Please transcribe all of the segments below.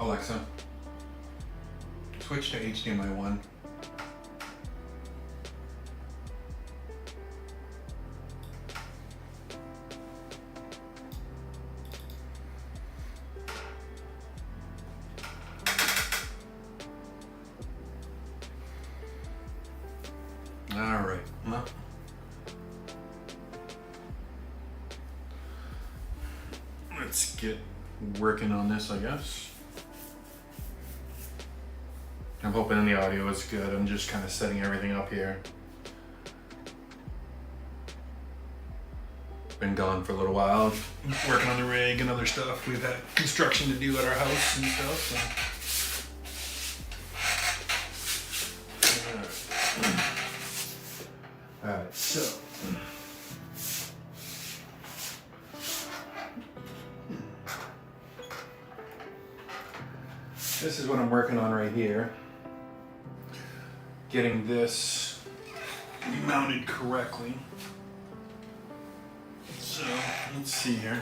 Alexa, switch to HDMI 1. All right. Well, let's get working on this, I guess. I'm hoping the audio is good. I'm just kind of setting everything up here. Been gone for a little while, working on the rig and other stuff. We've had construction to do at our house and stuff. So. All right, so. This is what I'm working on right here. Getting this mounted correctly. So, let's see here.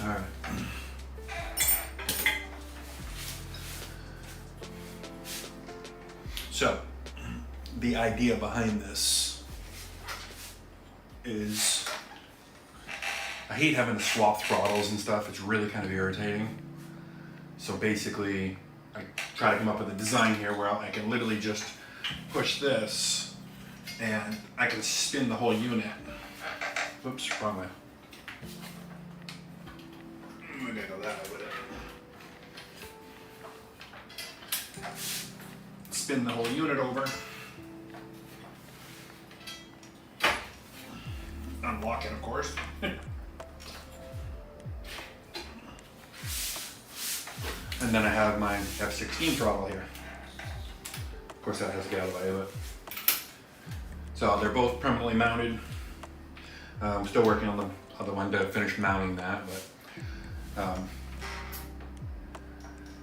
All right. So, the idea behind this is I hate having to swap throttles and stuff. It's really kind of irritating. So basically, I try to come up with a design here where I can literally just push this and I can spin the whole unit. Whoops, wrong way. I'm gonna go that way with it. Spin the whole unit over. Unlock it, of course. And then I have my F16 throttle here. Of course, that has to get out of the way, but. So they're both permanently mounted. I'm still working on the other one to finish mounting that, but.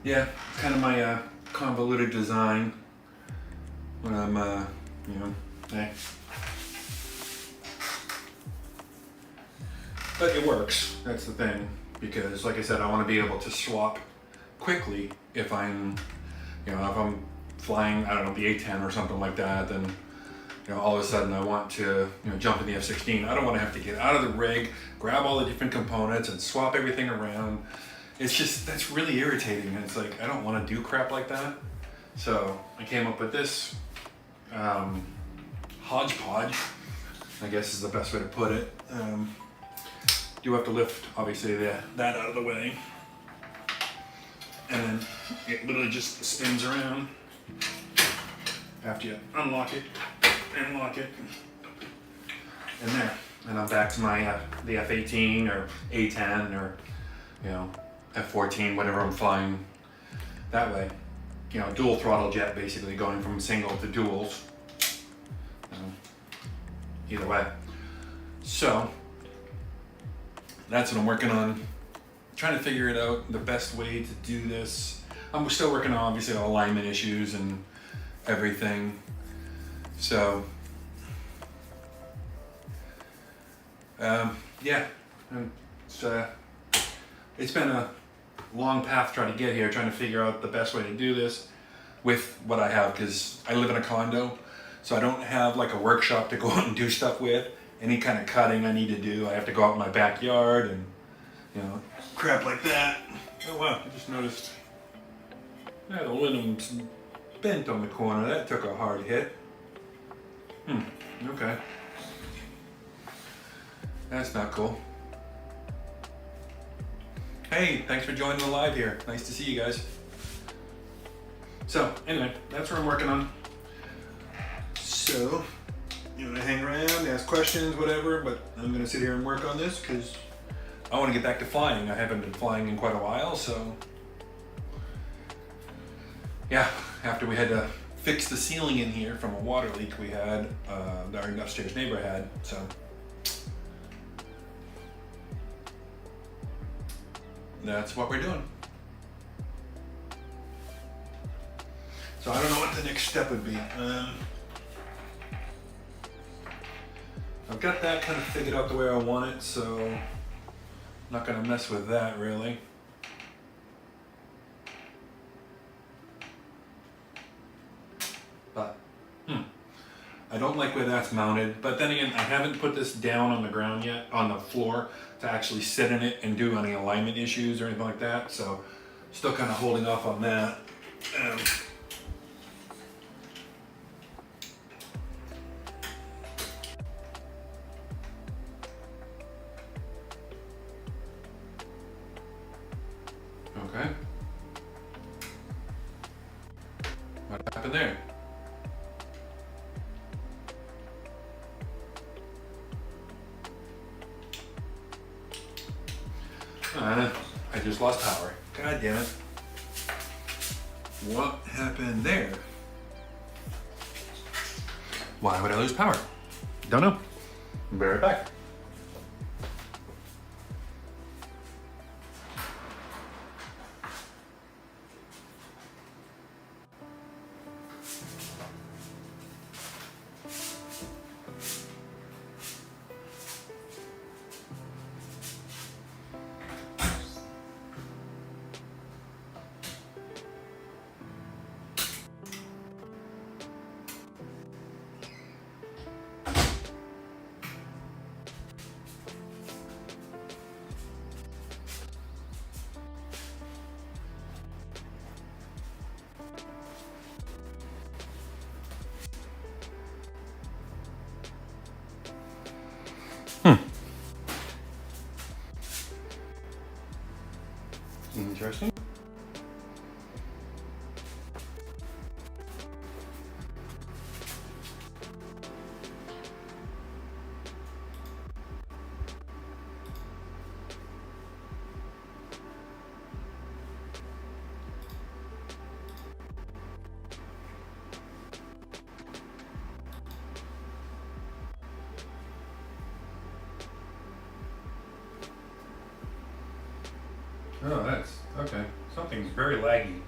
Yeah, it's kind of my convoluted design when I'm, hey. But it works, that's the thing, because like I said, I want to be able to swap quickly if I'm, if I'm flying, I don't know, the A-10 or something like that, then, all of a sudden I want to, jump in the F-16. I don't want to have to get out of the rig, grab all the different components and swap everything around. It's just, that's really irritating. And it's like, I don't want to do crap like that. So I came up with this hodgepodge, I guess is the best way to put it. You have to lift, obviously, that out of the way. And then it literally just spins around after you unlock it and lock it. And there. And I'm back to my the F-18 or A-10 or, F-14, whatever I'm flying that way. Dual throttle jet, basically, going from single to duals. Either way. So, that's what I'm working on. Trying to figure it out, the best way to do this. I'm still working on, obviously, alignment issues and everything. So, yeah, it's been a long path trying to get here, trying to figure out the best way to do this with what I have, because I live in a condo, so I don't have like a workshop to go out and do stuff with. Any kind of cutting I need to do, I have to go out in my backyard and, crap like that. Oh wow, I just noticed the aluminum's bent on the corner. That took a hard hit. Okay. That's not cool. Hey, thanks for joining the live here. Nice to see you guys. So, anyway, that's what I'm working on. So, you want to hang around, ask questions, whatever, but I'm going to sit here and work on this because I want to get back to flying. I haven't been flying in quite a while, so yeah, after we had to fix the ceiling in here from a water leak we had, that our upstairs neighbor had. So that's what we're doing. So I don't know what the next step would be. I've got that kind of figured out the way I want it, so I'm not gonna mess with that really. But I don't like where that's mounted. But then again, I haven't put this down on the ground yet, on the floor, to actually sit in it and do any alignment issues or anything like that. So still kind of holding off on that. Okay. What happened there? I just lost power. God damn it. What happened there? Why would I lose power? Don't know. Be right back. Interesting. Oh, that's okay. Something's very laggy.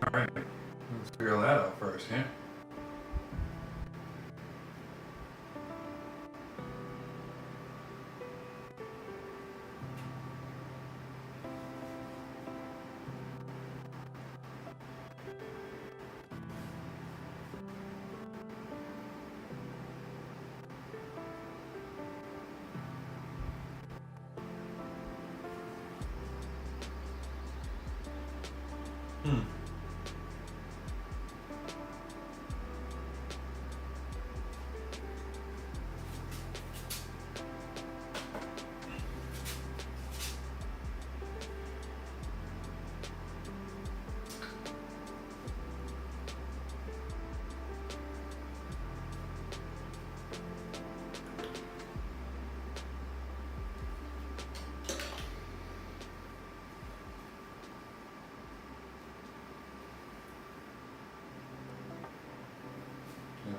All right, let's figure that out first, yeah?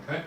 Okay.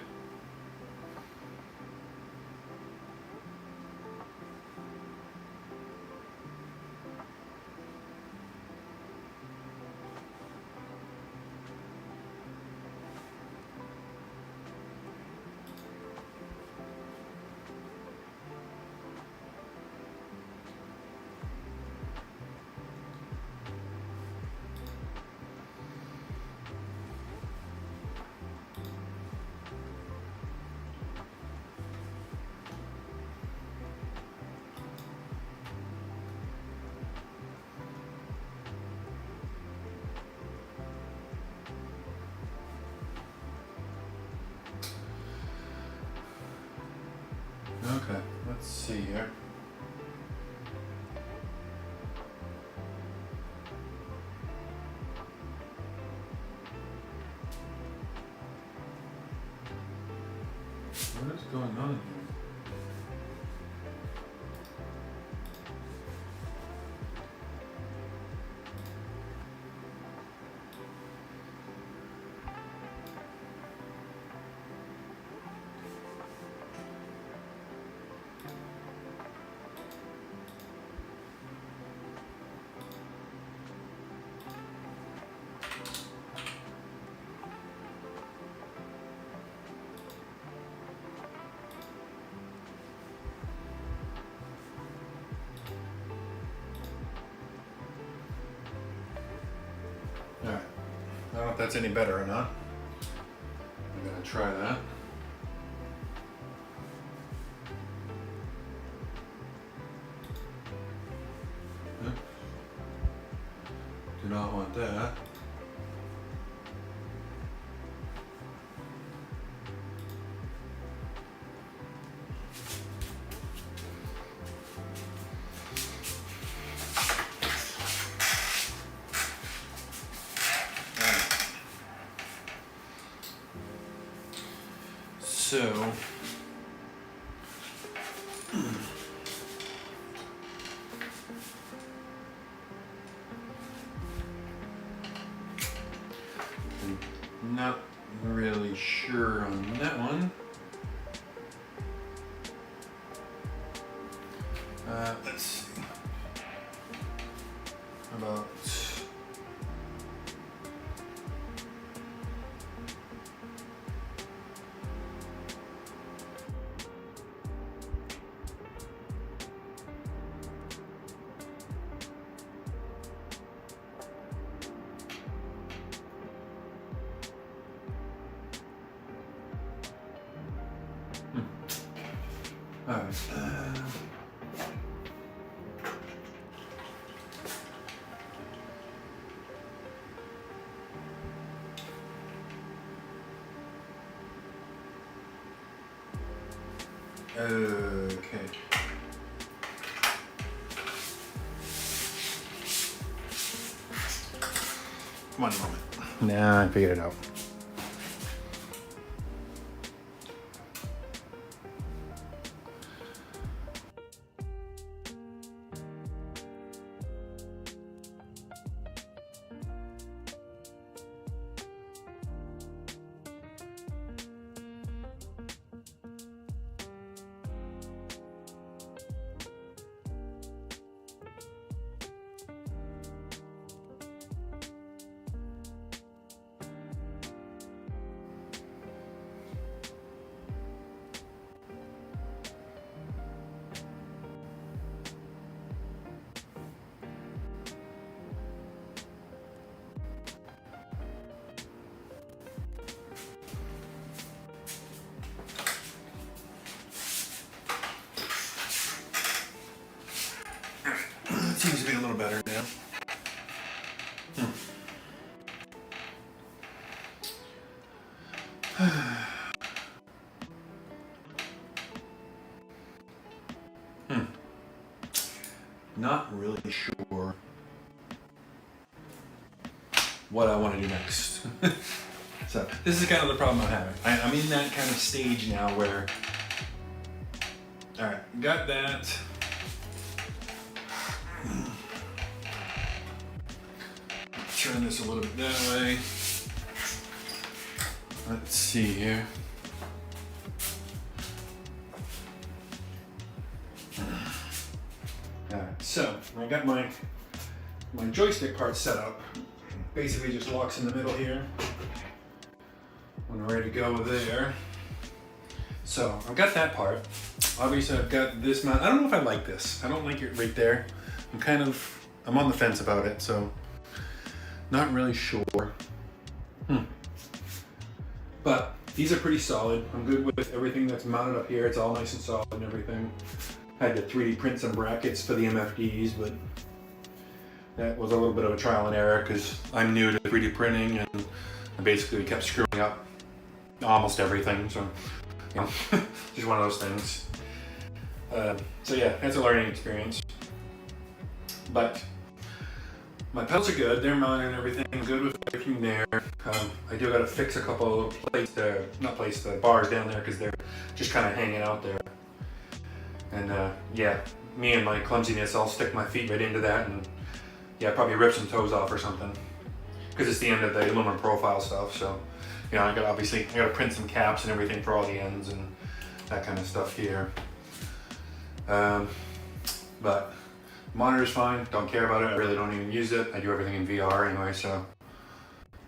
Okay, let's see here. What is going on here? that's any better or not. I'm gonna try that. Do not want that. So, I'm not really sure on that one. Let's see. About all right. Okay. One moment. Nah, I figured it out. It seems to be a little better now. Not really sure what I want to do next. So this is kind of the problem I'm having. I'm in that kind of stage now where, all right, got that. Turn this a little bit that way. Let's see here. Alright, so I got my joystick part set up. Basically just locks in the middle here. When we're ready to go there. So I've got that part. Obviously I've got this mount. I don't know if I like this. I don't like it right there. I'm on the fence about it, so not really sure. But these are pretty solid. I'm good with everything that's mounted up here. It's all nice and solid and everything. Had to 3D print some brackets for the MFDs, but that was a little bit of a trial and error because I'm new to 3D printing and I basically kept screwing up almost everything. So, you know, just one of those things. So yeah, it's a learning experience. But my pedals are good. They're mounted and everything. I'm good with everything there. I do got to fix a couple of little plates there, the bars down there because they're just kind of hanging out there. And yeah, me and my clumsiness, I'll stick my feet right into that and yeah, probably rip some toes off or something because it's the end of the aluminum profile stuff. So, you know, I got to print some caps and everything for all the ends and that kind of stuff here. But monitor's fine. Don't care about it. I really don't even use it. I do everything in VR anyway. So,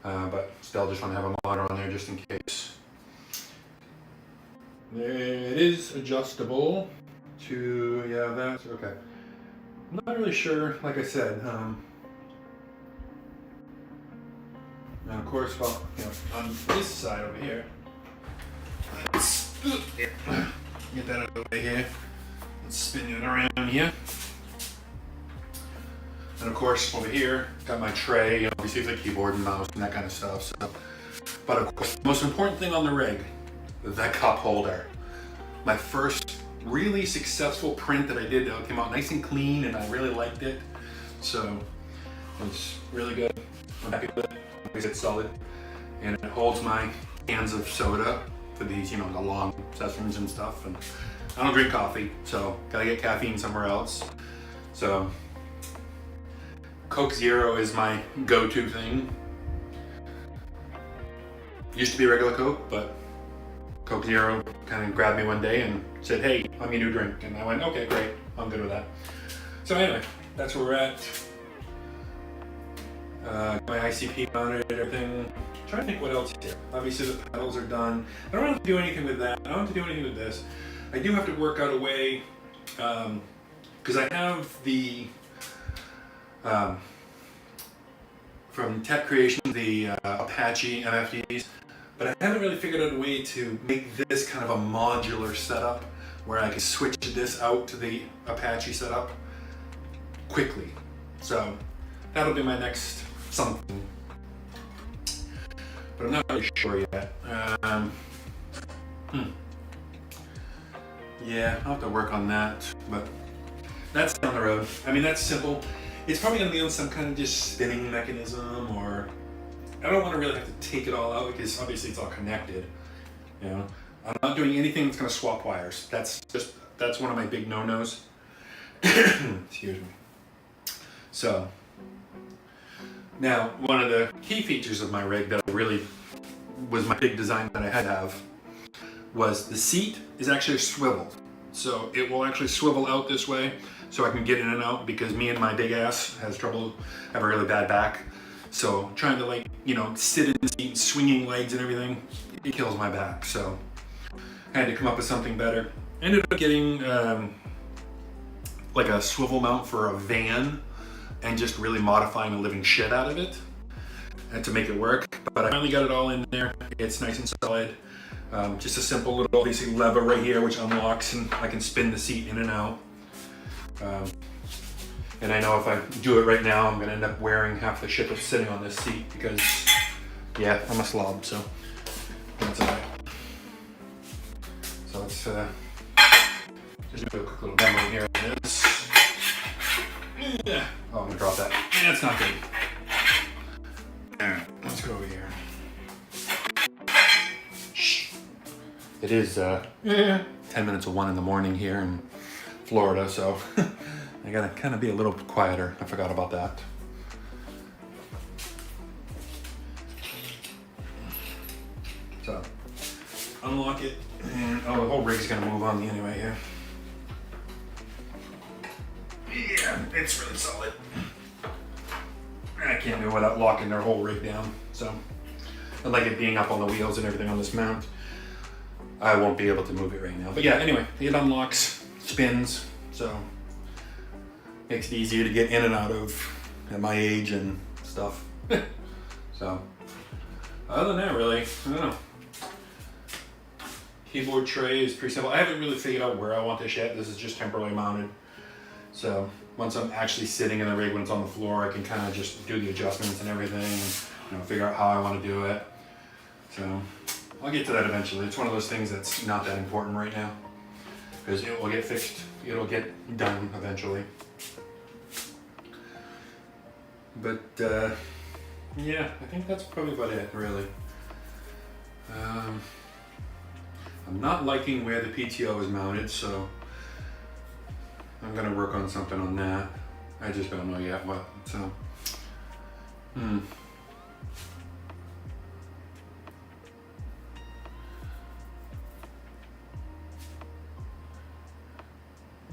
but still, just want to have a monitor on there just in case. It is adjustable to, yeah, that's okay. I'm not really sure, like I said, And of course, well, on this side over here, let's get that out of the way here. Let's spin it around here. And of course, over here, got my tray, obviously the keyboard and mouse and that kind of stuff. So, but of course, the most important thing on the rig, the cup holder. My first really successful print that I did that came out nice and clean, and I really liked it. So it's really good. I'm happy with it. It's solid, and it holds my cans of soda for these, the long sessions and stuff. And I don't drink coffee, so gotta get caffeine somewhere else. So Coke Zero is my go-to thing. Used to be regular Coke, but Coke Zero kind of grabbed me one day and said, "Hey, I'm your new drink," and I went, "Okay, great, I'm good with that." So anyway, that's where we're at. My ICP mounted, everything. I'm trying to think what else here. Obviously the pedals are done. I don't have to do anything with that. I don't have to do anything with this. I do have to work out a way, because I have the, from Tech Creation, the Apache MFDs, but I haven't really figured out a way to make this kind of a modular setup where I can switch this out to the Apache setup quickly. So that'll be my next something, but I'm not really sure yet. Yeah, I'll have to work on that, but that's down the road. I mean, that's simple. It's probably gonna be on some kind of just spinning mechanism, or I don't want to really have to take it all out because obviously it's all connected. I'm not doing anything that's gonna swap wires. That's one of my big no-nos. Excuse me. So now, one of the key features of my rig that really was my big design that I had to have was the seat is actually swiveled. So it will actually swivel out this way so I can get in and out, because me and my big ass have a really bad back. So trying to sit in the seat, swinging legs and everything, it kills my back. So I had to come up with something better. Ended up getting like a swivel mount for a van, and just really modifying the living shit out of it and to make it work. But I finally got it all in there. It's nice and solid. Just a simple little obviously lever right here which unlocks, and I can spin the seat in and out. And I know if I do it right now, I'm gonna end up wearing half the shit that's sitting on this seat because, yeah, I'm a slob, so that's all right. So let's just do a quick little demo here on this. Yeah. Oh, I'm gonna drop that. That's not good. Alright, let's go over here. Shh. It is 10 minutes of 1 in the morning here in Florida, so I gotta kind of be a little quieter. I forgot about that. So, unlock it, and the whole rig's gonna move on me anyway here. Yeah, it's really solid. I can't do it without locking their whole rig down. So, I like it being up on the wheels and everything on this mount. I won't be able to move it right now. But yeah, anyway, it unlocks, spins, so makes it easier to get in and out of at my age and stuff. So, other than that, really, I don't know. Keyboard tray is pretty simple. I haven't really figured out where I want this yet. This is just temporarily mounted. So once I'm actually sitting in the rig when it's on the floor, I can kind of just do the adjustments and everything, and figure out how I want to do it. So I'll get to that eventually. It's one of those things that's not that important right now, because it will get fixed. It'll get done eventually. But yeah, I think that's probably about it, really. I'm not liking where the PTO is mounted, so I'm gonna work on something on that. I just don't know yet what. So,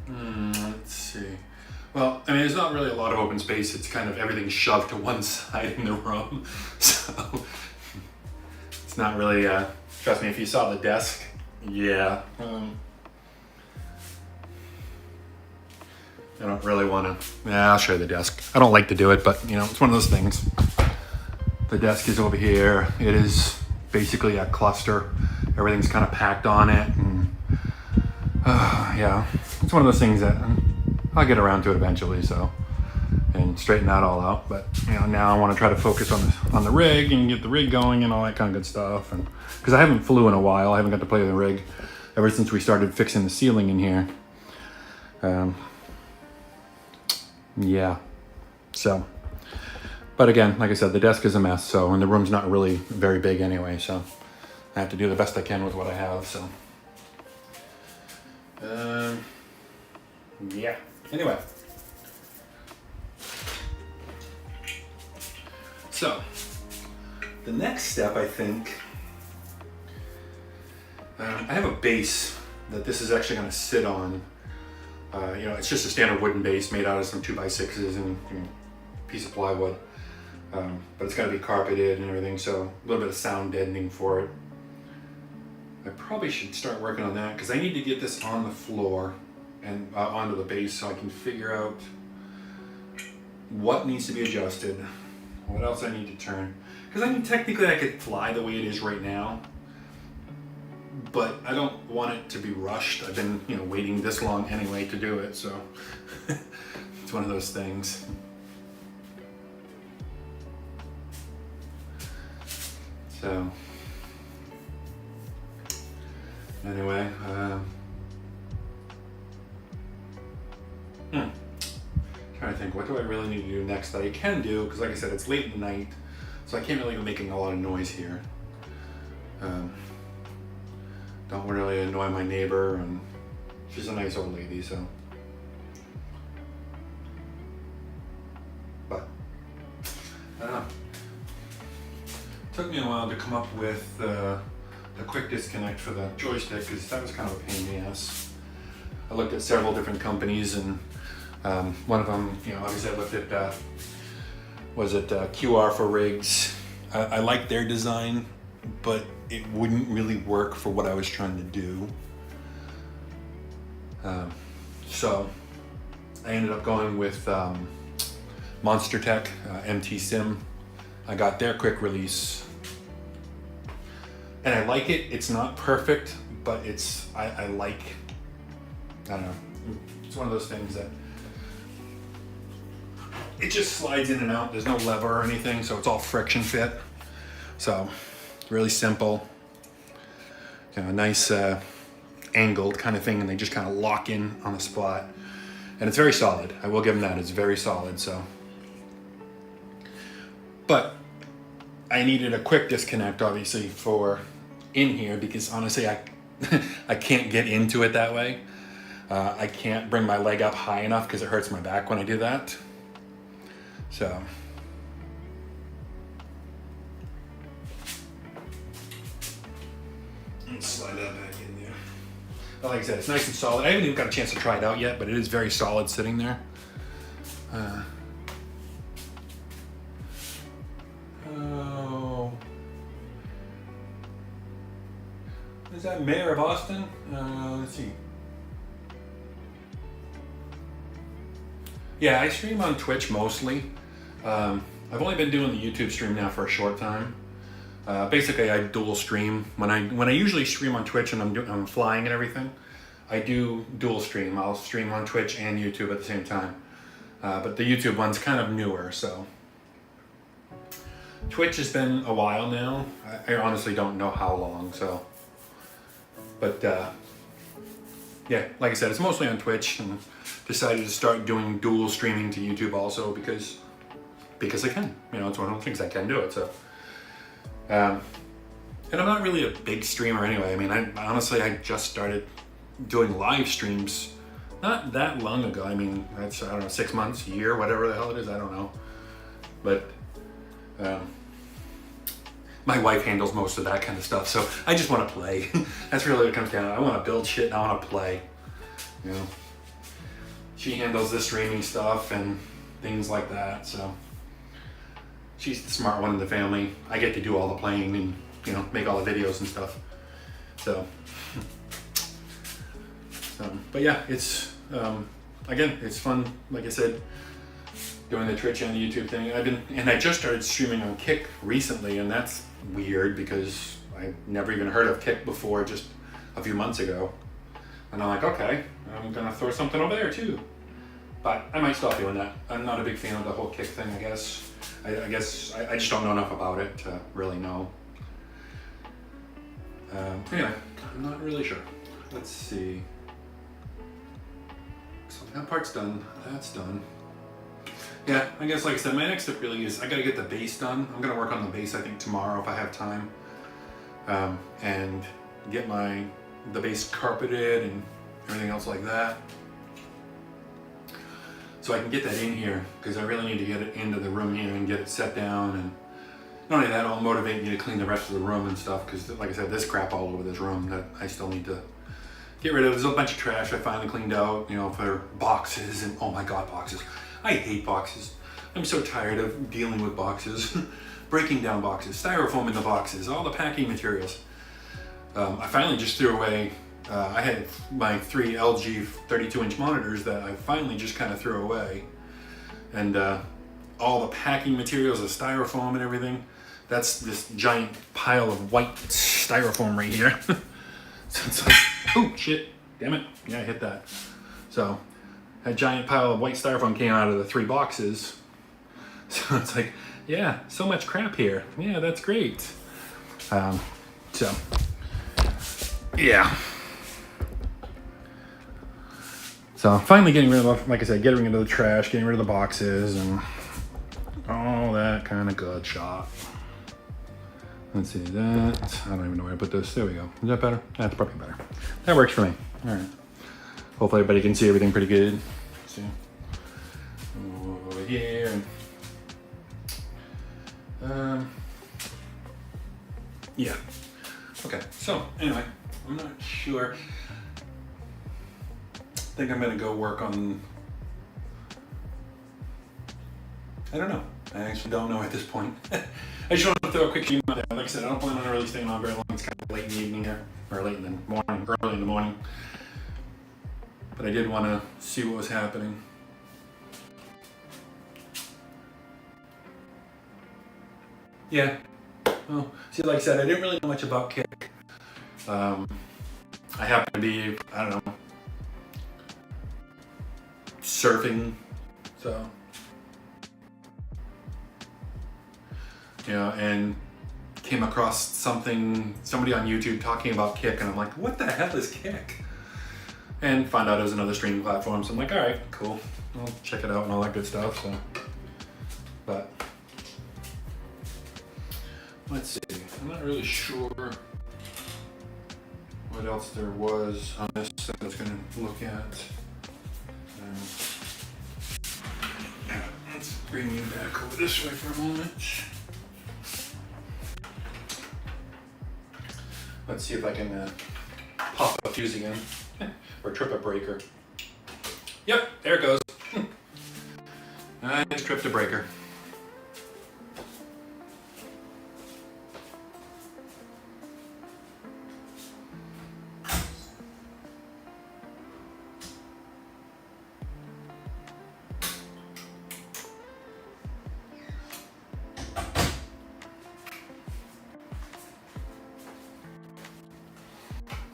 let's see. Well, I mean, there's not really a lot of open space. It's kind of everything shoved to one side in the room. So it's not really, trust me, if you saw the desk, yeah. I don't really want to, I'll show you the desk. I don't like to do it, but it's one of those things. The desk is over here. It is basically a cluster. Everything's kind of packed on it, and yeah, it's one of those things that I'll get around to it eventually. So, and straighten that all out. But now I want to try to focus on the rig and get the rig going and all that kind of good stuff. And because I haven't flew in a while, I haven't got to play with the rig ever since we started fixing the ceiling in here. Yeah. So, but again, like I said, the desk is a mess. So, and the room's not really very big anyway. So, I have to do the best I can with what I have. So, yeah. Anyway. So, the next step, I think, I have a base that this is actually going to sit on. It's just a standard wooden base made out of some 2x6s and a piece of plywood. But it's got to be carpeted and everything, so a little bit of sound deadening for it. I probably should start working on that because I need to get this on the floor and onto the base so I can figure out what needs to be adjusted. What else I need to turn? Because I mean, technically I could fly the way it is right now, but I don't want it to be rushed. I've been, waiting this long anyway to do it, so it's one of those things. So, anyway, trying to think, what do I really need to do next that I can do? Because like I said, it's late at night, so I can't really be making a lot of noise here. Don't really annoy my neighbor, and she's a nice old lady, so. But, I don't know. It took me a while to come up with the quick disconnect for the joystick, because that was kind of a pain in the ass. I looked at several different companies, and one of them, obviously I looked at, QR for rigs. I like their design, but it wouldn't really work for what I was trying to do. So I ended up going with Monster Tech, MT Sim. I got their quick release. And I like it. It's not perfect, but I like, I don't know. It's one of those things that it just slides in and out. There's no lever or anything, so it's all friction fit. So really simple, nice angled kind of thing, and they just kind of lock in on the spot. And it's very solid. I will give them that. It's very solid. So, but I needed a quick disconnect, obviously, for in here, because honestly, I can't get into it that way. I can't bring my leg up high enough because it hurts my back when I do that. So. Let's slide that back in there. But like I said, it's nice and solid. I haven't even got a chance to try it out yet, but it is very solid sitting there. Is that Mayor of Austin? Let's see. Yeah, I stream on Twitch mostly. I've only been doing the YouTube stream now for a short time. Basically, I dual stream. When I usually stream on Twitch and I'm flying and everything, I do dual stream. I'll stream on Twitch and YouTube at the same time. But the YouTube one's kind of newer, so. Twitch has been a while now. I honestly don't know how long, so. But yeah, like I said, it's mostly on Twitch, and decided to start doing dual streaming to YouTube also because I can. It's one of the things I can do it, so. And I'm not really a big streamer anyway. I mean, I just started doing live streams not that long ago. I mean, that's, I don't know, 6 months, a year, whatever the hell it is, I don't know. But my wife handles most of that kind of stuff, so I just want to play. That's really what it comes down to. I want to build shit and I want to play. She handles the streaming stuff and things like that, so. She's the smart one in the family. I get to do all the playing and, make all the videos and stuff. So but yeah, it's, again, it's fun. Like I said, doing the Twitch and the YouTube thing. I just started streaming on Kick recently, and that's weird because I never even heard of Kick before, just a few months ago. And I'm like, okay, I'm gonna throw something over there too. But I might stop doing that. I'm not a big fan of the whole Kick thing, I guess. I guess I just don't know enough about it to really know. Anyway, I'm not really sure. Let's see. So that part's done. That's done. Yeah, I guess like I said, my next step really is I gotta get the bass done. I'm gonna work on the bass I think tomorrow if I have time. And get the bass carpeted and everything else like that. So I can get that in here, because I really need to get it into the room here and get it set down. And not only that, it'll motivate me to clean the rest of the room and stuff, because like I said, there's crap all over this room that I still need to get rid of. There's a bunch of trash I finally cleaned out, for boxes, and oh my god, boxes. I hate boxes. I'm so tired of dealing with boxes. Breaking down boxes, styrofoam in the boxes, all the packing materials. I finally just threw away, I had my 3 LG 32-inch monitors that I finally just kind of threw away. And all the packing materials, the styrofoam and everything, that's this giant pile of white styrofoam right here. So it's like, oh shit, damn it, yeah, I hit that. So a giant pile of white styrofoam came out of the 3 boxes. So it's like, yeah, so much crap here. Yeah, that's great. So, yeah. So finally getting rid of, like I said, getting rid of the trash, getting rid of the boxes, and all that kind of good shot. Let's see that. I don't even know where I put this. There we go. Is that better? That's probably better. That works for me. All right. Hopefully everybody can see everything pretty good. Let's see. Over here. Yeah. Okay. So anyway, I'm not sure. I think I'm gonna go work on. I don't know. I actually don't know at this point. I just want to throw a quick email out there. Like I said, I don't plan on really staying on very long. It's kind of late in the evening here, or late in the morning, early in the morning. But I did want to see what was happening. Yeah. Well, see, like I said, I didn't really know much about Kick. I happen to be, I don't know, surfing, so. And came across somebody on YouTube talking about Kick, and I'm like, what the hell is Kick? And found out it was another streaming platform, so I'm like, all right, cool. I'll check it out and all that good stuff, so. But, let's see, I'm not really sure what else there was on this that I was gonna look at. Let's bring you back over this way for a moment. Let's see if I can pop a fuse again, or trip a breaker. Yep, there it goes. I just tripped a breaker.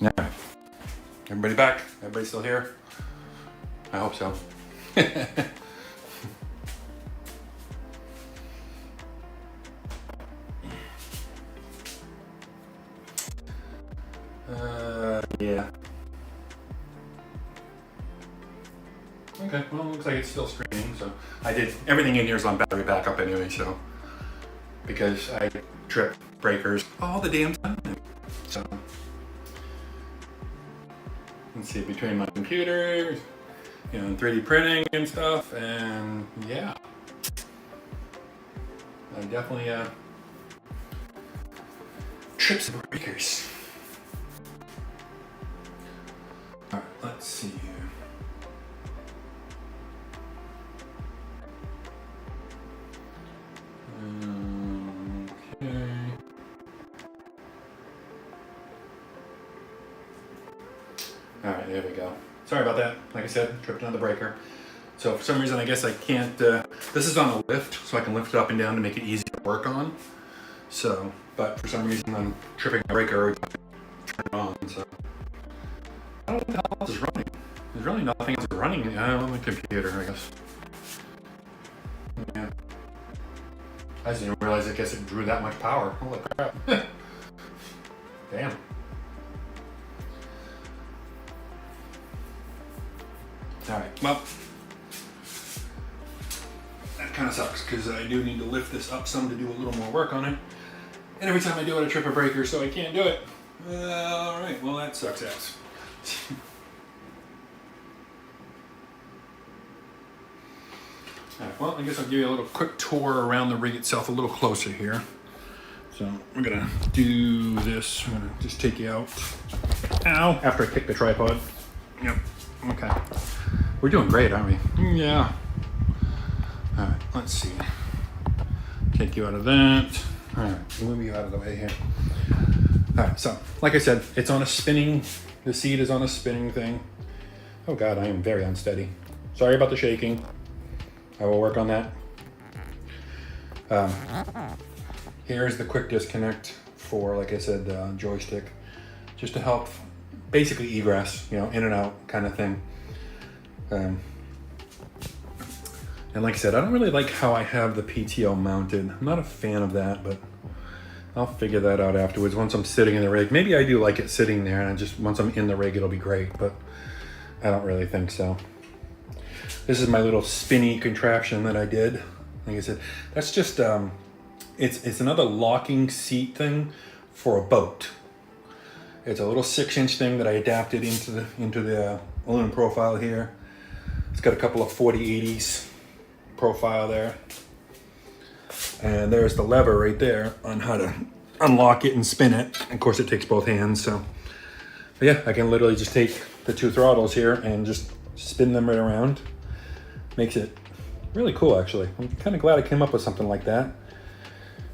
Yeah. Everybody back? Everybody still here? I hope so. Yeah. Okay, well, it looks like it's still streaming, so I did everything in here is on battery backup anyway, so because I trip breakers all the damn time. So let's see, between my computer, and 3D printing and stuff, and yeah, I definitely trips and breakers. All right, let's see here. Okay. All right, there we go. Sorry about that. Like I said, tripped another breaker. So for some reason, I guess I can't, this is on a lift, so I can lift it up and down to make it easy to work on. So, but for some reason I'm tripping my breaker every time I turn it on, so. I don't know what else is running. There's really nothing else running on the computer, I guess. Yeah. I just didn't realize, I guess it drew that much power. Holy crap. Damn. Alright, well, that kind of sucks because I do need to lift this up some to do a little more work on it. And every time I do it, I trip a breaker, so I can't do it. Alright, well that sucks ass. Alright, well, I guess I'll give you a little quick tour around the rig itself a little closer here. So we're gonna do this. I'm gonna just take you out. Ow! After I kick the tripod. Yep. Okay. We're doing great, aren't we? Yeah. Alright, let's see. Take you out of that. Alright, move you out of the way here. Alright, so, like I said, it's on a spinning, the seat is on a spinning thing. Oh god, I am very unsteady. Sorry about the shaking. I will work on that. Here's the quick disconnect for, like I said, the joystick. Just to help, basically egress, you know, in and out kind of thing. And like I said, I don't really like how I have the PTO mounted. I'm not a fan of that, but I'll figure that out afterwards once I'm sitting in the rig. Maybe I do like it sitting there, and I just once I'm in the rig, it'll be great, but I don't really think so. This is my little spinny contraption that I did. Like I said, that's just, it's another locking seat thing for a boat. It's a little 6-inch thing that I adapted into the aluminum profile here. It's got a couple of 4080s profile there. And there's the lever right there on how to unlock it and spin it. Of course, it takes both hands, so. But yeah, I can literally just take the 2 throttles here and just spin them right around. Makes it really cool, actually. I'm kind of glad I came up with something like that.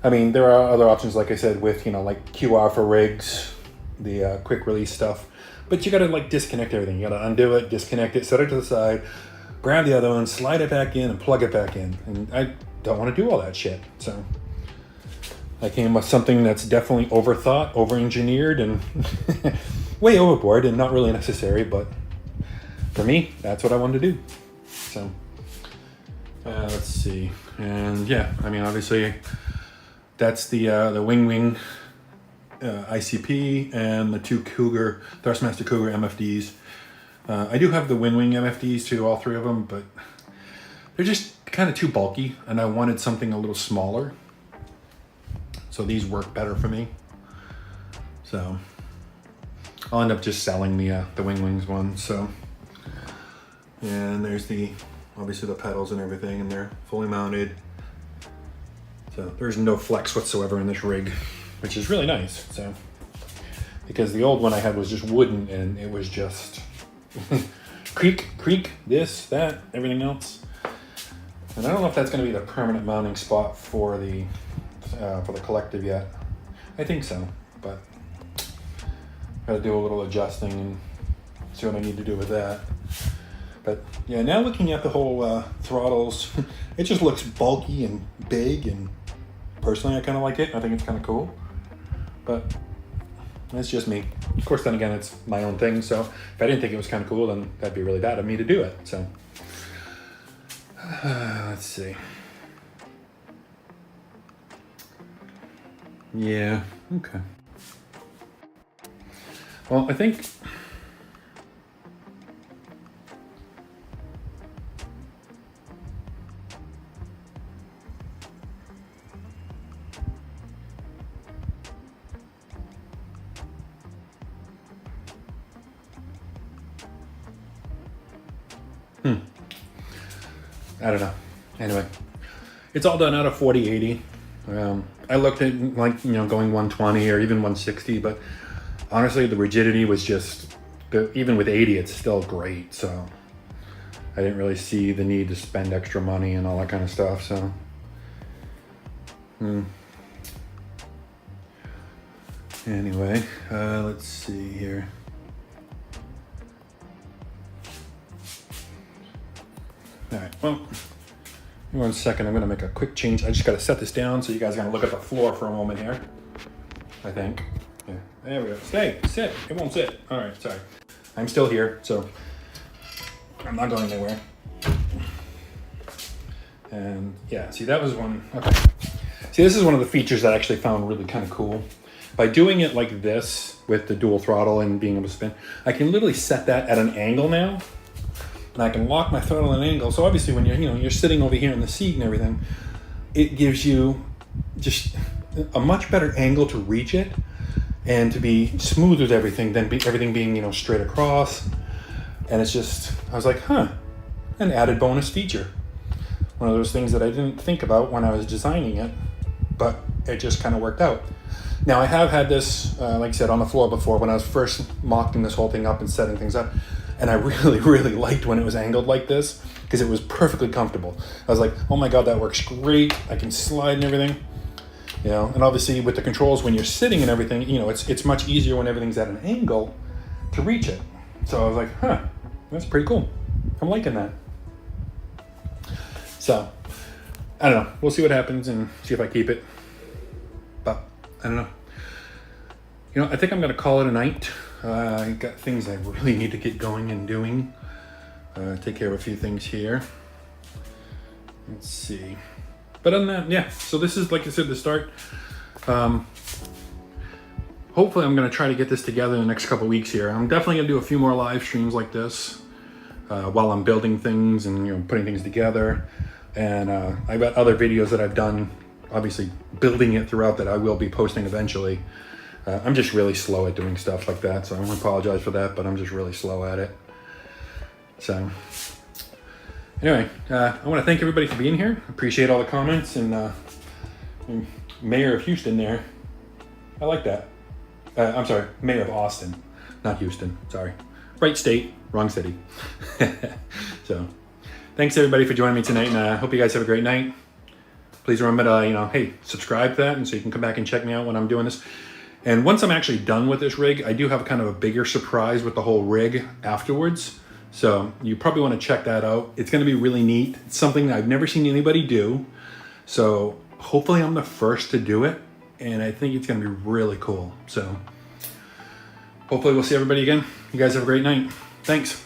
I mean, there are other options, like I said, with, you know, like QR for rigs, the quick release stuff. But you gotta like disconnect everything. You gotta undo it, disconnect it, set it to the side, grab the other one, slide it back in, and plug it back in. And I don't want to do all that shit. So I came with something that's definitely overthought, over-engineered, and way overboard, and not really necessary. But for me, that's what I wanted to do. So let's see. And yeah, I mean, obviously, that's the wing ICP and the 2 Cougar, Thrustmaster Cougar MFDs. I do have the wing MFDs too, all 3 of them, but they're just kind of too bulky, and I wanted something a little smaller. So these work better for me. So I'll end up just selling the wings one. So, and there's obviously the pedals and everything, and they're fully mounted. So there's no flex whatsoever in this rig, which is really nice. So, because the old one I had was just wooden, and it was just creak, this, that, everything else. And I don't know if that's going to be the permanent mounting spot for the collective yet. I think so, but got to do a little adjusting and see what I need to do with that. But yeah, now looking at the whole throttles, it just looks bulky and big, and personally I kind of like it. I think it's kind of cool, but that's just me. Of course, then again, it's my own thing, so if I didn't think it was kind of cool, then that'd be really bad of me to do it. So let's see. Yeah, okay. Well, I think I don't know. Anyway, it's all done out of 4080. I looked at like, you know, going 120 or even 160, but honestly, the rigidity was just, even with 80, it's still great. So I didn't really see the need to spend extra money and all that kind of stuff. So, anyway, let's see here. All right, well, give me 1 second. I'm gonna make a quick change. I just gotta set this down so you guys are gonna look at the floor for a moment here. I think. Yeah, there we go. Stay, sit. It won't sit. All right, sorry. I'm still here, so I'm not going anywhere. And yeah, see, that was one. Okay. See, this is one of the features that I actually found really kind of cool. By doing it like this with the dual throttle and being able to spin, I can literally set that at an angle now, and I can lock my throttle at an angle. So obviously, when you're sitting over here in the seat and everything, it gives you just a much better angle to reach it and to be smooth with everything than everything being straight across. And it's just, I was like, huh, an added bonus feature. One of those things that I didn't think about when I was designing it, but it just kind of worked out. Now I have had this, like I said, on the floor before when I was first mocking this whole thing up and setting things up. And I really, really liked when it was angled like this because it was perfectly comfortable. I was like, oh my God, that works great. I can slide and everything. And obviously with the controls, when you're sitting and everything, it's much easier when everything's at an angle to reach it. So I was like, huh, that's pretty cool. I'm liking that. So, I don't know. We'll see what happens and see if I keep it. But, I don't know. I think I'm going to call it a night. I got things I really need to get going and doing. Take care of a few things here. Let's see. But other than that, yeah. So this is, like I said, the start. Hopefully I'm going to try to get this together in the next couple weeks here. I'm definitely going to do a few more live streams like this while I'm building things and putting things together. And I've got other videos that I've done, obviously building it throughout, that I will be posting eventually. I'm just really slow at doing stuff like that, so I want to apologize for that, but I'm just really slow at it. So anyway, I want to thank everybody for being here. Appreciate all the comments, and Mayor of Houston there. I like that. I'm sorry, Mayor of Austin, not Houston. Sorry. Right state, wrong city. So thanks everybody for joining me tonight, and I hope you guys have a great night. Please remember to, hey, subscribe to that, and so you can come back and check me out when I'm doing this. And once I'm actually done with this rig, I do have kind of a bigger surprise with the whole rig afterwards. So you probably want to check that out. It's going to be really neat. It's something that I've never seen anybody do. So hopefully I'm the first to do it. And I think it's going to be really cool. So hopefully we'll see everybody again. You guys have a great night. Thanks.